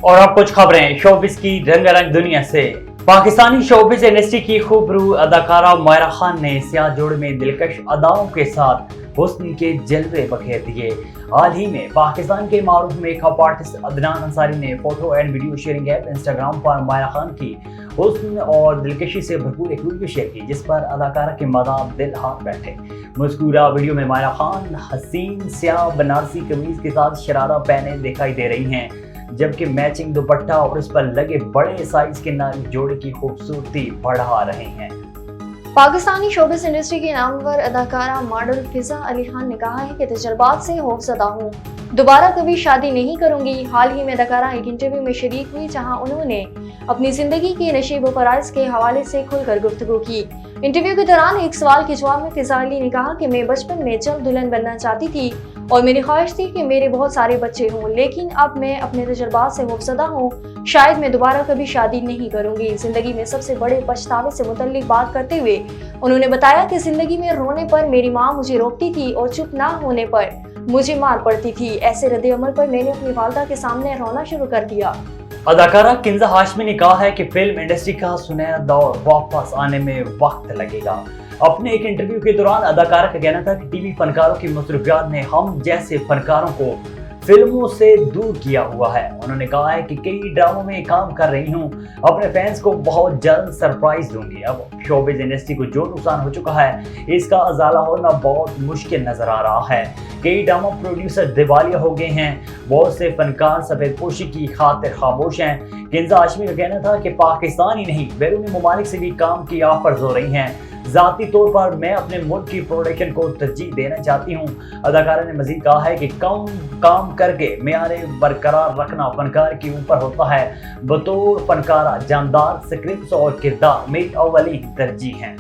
और अब कुछ खबरें शोबिस की रंगारंग दुनिया से। पाकिस्तानी शोबिस इंडस्ट्री की खूबरू अदाकारा मायरा खान ने सियाह जोड़ में दिलकश अदाओं के साथ हुस्न के जलवे बखेर दिए। हाल ही में पाकिस्तान के मारूफ मेकअप आर्टिस्ट अदनान अंसारी ने photo and video sharing app Instagram पर मायरा खान की हुस्न और दिलकशी से भरपूर एक वीडियो शेयर की, जिस पर अदाकारा के मदाद दिल हाथ बैठे। मज़कूरा वीडियो में मायरा खान हसीन स्याह बनारसी कमीज के साथ शरारा पहने दिखाई दे रही हैं, जबकि मैचिंग दुपट्टा और उस पर लगे बड़े साइज के नारी जोड़े की खूबसूरती बढ़ा रहे हैं। पाकिस्तानी शोबिस इंडस्ट्री की नामवर अदाकारा मॉडल फिजा अली खान ने कहा है कि तजर्बात से खौफजदा हूँ, दोबारा कभी शादी नहीं करूंगी। हाल ही में अदाकारा एक इंटरव्यू में शरीक हुई, जहां उन्होंने अपनी जिंदगी के नशीब व फराइज के हवाले से खुलकर गुफ्तगू की। इंटरव्यू के दौरान एक सवाल के जवाब में फिजा अली ने कहा कि मैं बचपन में जल्द दुल्हन बनना चाहती थी और मेरी ख्वाहिश थी कि मेरे बहुत सारे बच्चे हों, लेकिन अब मैं अपने तजर्बात से खौफजदा हूँ, शायद मैं दोबारा कभी शादी नहीं करूंगी। जिंदगी में सबसे बड़े पछतावे से मुतल्लिक बात करते हुए उन्होंने बताया कि जिंदगी में रोने पर मेरी माँ मुझे रोकती थी और चुप ना होने पर मुझे मार पड़ती थी। ऐसे रद्द-ए-अमल पर मैंने अपनी वालदा के सामने रोना शुरू कर दिया। अदाकारा किंजा हाशमी ने कहा है कि फिल्म इंडस्ट्री का सुनहरा दौर वापस आने में वक्त लगेगा। अपने एक इंटरव्यू के दौरान अदाकारा का कहना था कि टीवी फनकारों की मसरूफियात ने हम जैसे फनकारों को फिल्मों से दूर किया हुआ है। उन्होंने कहा है कि कई ड्रामों में काम कर रही हूँ, अपने फैंस को बहुत जल्द सरप्राइज दूंगी। अब शोबिस इंडस्ट्री को जो नुकसान हो चुका है, इसका अजाला होना बहुत मुश्किल नजर आ रहा है। कई ड्रामा प्रोड्यूसर दिवालिया हो गए हैं, बहुत से फनकार सफेद पोशी की खातिर खामोश हैं। किंजा हाशमी का कहना था कि पाकिस्तान ही नहीं बैरूनी ममालिक से भी काम की ऑफर्स हो रही हैं। ज़ाती तौर पर मैं अपने मुल्क की प्रोडक्शन को तरजीह देना चाहती हूँ। अदाकारा ने मजीद कहा है कि कम काम करके मेयार बरकरार रखना फनकार के ऊपर होता है। बतौर फनकारा जानदार स्क्रिप्ट्स और किरदार मेरी अव्वली तरजीह हैं।